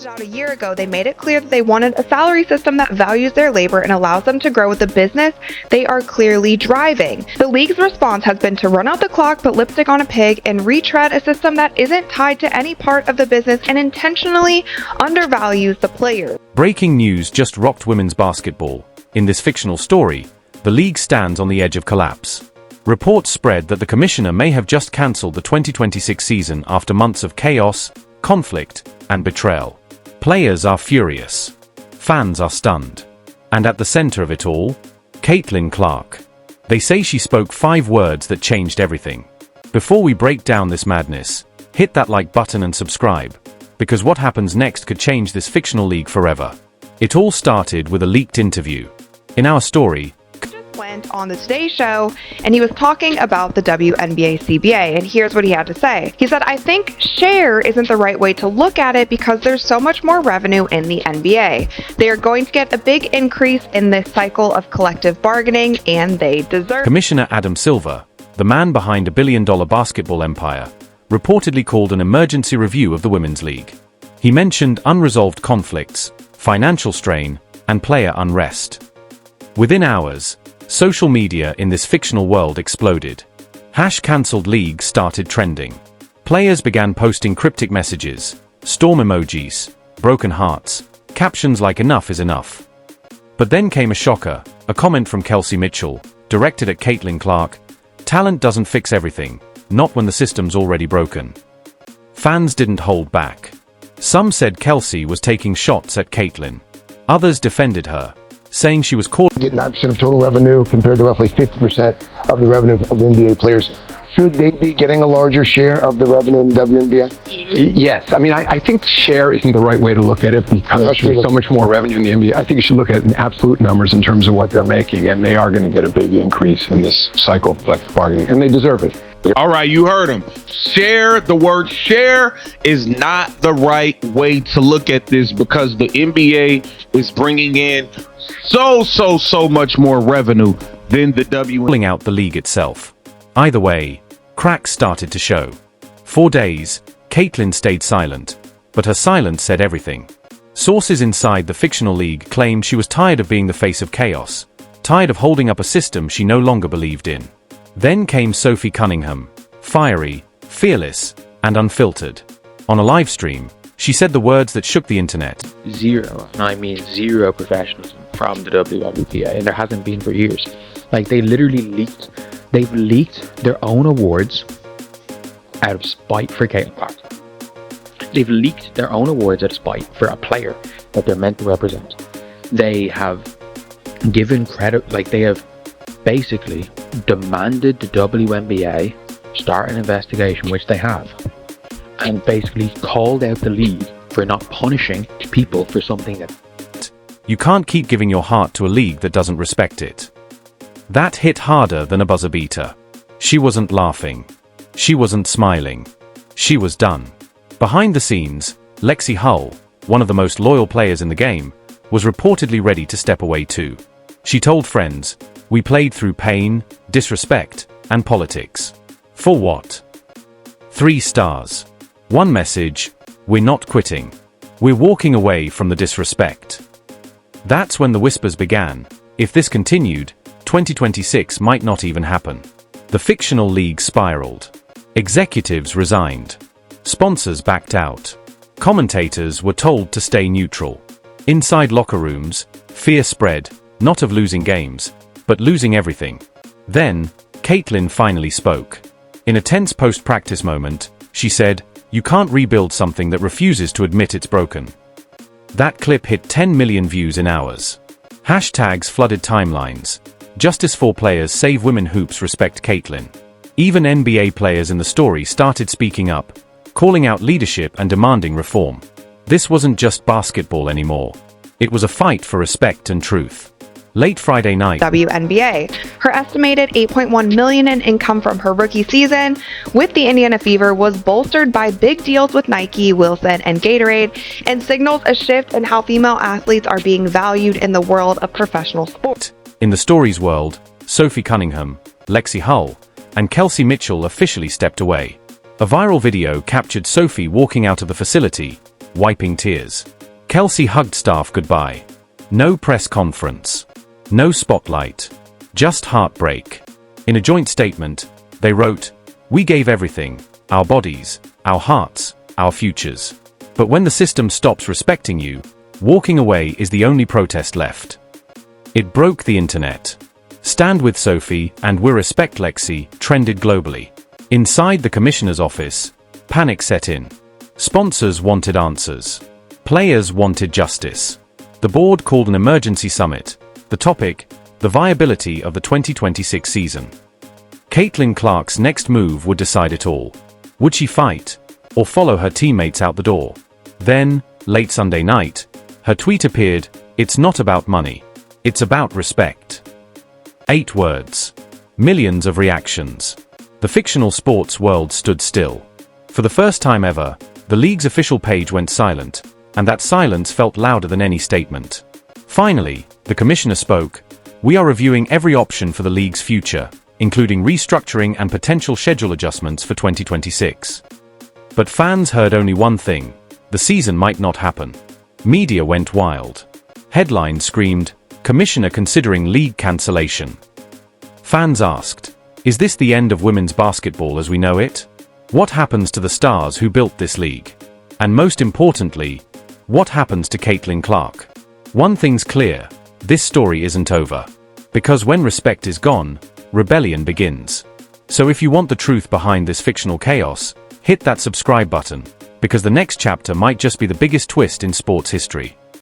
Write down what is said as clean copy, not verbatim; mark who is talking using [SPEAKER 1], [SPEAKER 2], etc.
[SPEAKER 1] out a year ago, they made it clear that they wanted a salary system that values their labor and allows them to grow with the business they are clearly driving. The league's response has been to run out the clock, put lipstick on a pig, and retread a system that isn't tied to any part of the business and intentionally undervalues the players.
[SPEAKER 2] Breaking news just rocked women's basketball. In this fictional story, the league stands on the edge of collapse. Reports spread that the commissioner may have just cancelled the 2026 season after months of chaos, conflict, and betrayal. Players are furious. Fans are stunned. And at the center of it all, Caitlyn Clark. They say she spoke 5 words that changed everything. Before we break down this madness, hit that like button and subscribe, because what happens next could change this fictional league forever. It all started with a leaked interview. In our story,
[SPEAKER 1] went on the Today Show and he was talking about the WNBA CBA, and here's what he had to say. He said, "I think share isn't the right way to look at it because there's so much more revenue in the NBA. They are going to get a big increase in this cycle of collective bargaining and they deserve."
[SPEAKER 2] Commissioner Adam Silver, the man behind a billion-dollar basketball empire, reportedly called an emergency review of the Women's League. He mentioned unresolved conflicts, financial strain, and player unrest. Within hours, social media in this fictional world exploded. #cancelled league started trending. Players began posting cryptic messages, storm emojis, broken hearts, captions like "enough is enough." But then came a shocker, a comment from Kelsey Mitchell, directed at Caitlyn Clark: "Talent doesn't fix everything, not when the system's already broken." Fans didn't hold back. Some said Kelsey was taking shots at Caitlyn. Others defended her, saying she was caught
[SPEAKER 3] getting 9% of total revenue compared to roughly 50% of the revenue of NBA players. Should they be getting a larger share of the revenue in the WNBA?
[SPEAKER 4] Yes. I mean, I think share isn't the right way to look at it because there's so much more revenue in the NBA. I think you should look at absolute numbers in terms of what they're making, and they are going to get a big increase in this cycle of collective bargaining, and they deserve it.
[SPEAKER 5] All right, you heard him. Share, the word share is not the right way to look at this because the NBA is bringing in so much more revenue than the
[SPEAKER 2] pulling out the league itself. Either way, cracks started to show. For days, Caitlyn stayed silent, but her silence said everything. Sources inside the fictional league claim she was tired of being the face of chaos, tired of holding up a system she no longer believed in. Then came Sophie Cunningham, fiery, fearless, and unfiltered. On a live stream, she said the words that shook the internet.
[SPEAKER 6] Zero, and I mean zero professionalism from the WNBA, and there hasn't been for years. Like, they've leaked their own awards out of spite for Caitlyn Clark. They've leaked their own awards out of spite for a player that they're meant to represent. They have given credit, like they have basically demanded the WNBA start an investigation, which they have, and basically called out the league for not punishing people for something that...
[SPEAKER 2] You can't keep giving your heart to a league that doesn't respect it. That hit harder than a buzzer beater. She wasn't laughing. She wasn't smiling. She was done. Behind the scenes, Lexie Hull, one of the most loyal players in the game, was reportedly ready to step away too. She told friends, "We played through pain, disrespect, and politics. For what? 3 stars. One message: we're not quitting. We're walking away from the disrespect." That's when the whispers began. If this continued, 2026 might not even happen. The fictional league spiraled. Executives resigned. Sponsors backed out. Commentators were told to stay neutral. Inside locker rooms, fear spread, not of losing games, but losing everything. Then, Caitlyn finally spoke. In a tense post-practice moment, she said, "You can't rebuild something that refuses to admit it's broken." That clip hit 10 million views in hours. Hashtags flooded timelines. Justice for players, save women, hoops, respect Caitlyn. Even NBA players in the story started speaking up, calling out leadership and demanding reform. This wasn't just basketball anymore. It was a fight for respect and truth. Late Friday night,
[SPEAKER 1] WNBA. Her estimated $8.1 million in income from her rookie season with the Indiana Fever was bolstered by big deals with Nike, Wilson, and Gatorade, and signals a shift in how female athletes are being valued in the world of professional sport.
[SPEAKER 2] In the story's world, Sophie Cunningham, Lexie Hull, and Kelsey Mitchell officially stepped away. A viral video captured Sophie walking out of the facility, wiping tears. Kelsey hugged staff goodbye. No press conference. No spotlight. Just heartbreak. In a joint statement, they wrote, "We gave everything, our bodies, our hearts, our futures. But when the system stops respecting you, walking away is the only protest left." It broke the internet. "Stand with Sophie and we respect Lexie" trended globally. Inside the commissioner's office, panic set in. Sponsors wanted answers. Players wanted justice. The board called an emergency summit. The topic, the viability of the 2026 season. Caitlyn Clark's next move would decide it all. Would she fight, or follow her teammates out the door? Then, late Sunday night, her tweet appeared, "It's not about money. It's about respect." 8 words. Millions of reactions. The fictional sports world stood still. For the first time ever, the league's official page went silent, and that silence felt louder than any statement. Finally, the commissioner spoke, "We are reviewing every option for the league's future, including restructuring and potential schedule adjustments for 2026. But fans heard only one thing: the season might not happen. Media went wild. Headlines screamed, "Commissioner considering league cancellation." Fans asked, is this the end of women's basketball as we know it? What happens to the stars who built this league? And most importantly, what happens to Caitlyn Clark? One thing's clear, this story isn't over. Because when respect is gone, rebellion begins. So if you want the truth behind this fictional chaos, hit that subscribe button, because the next chapter might just be the biggest twist in sports history.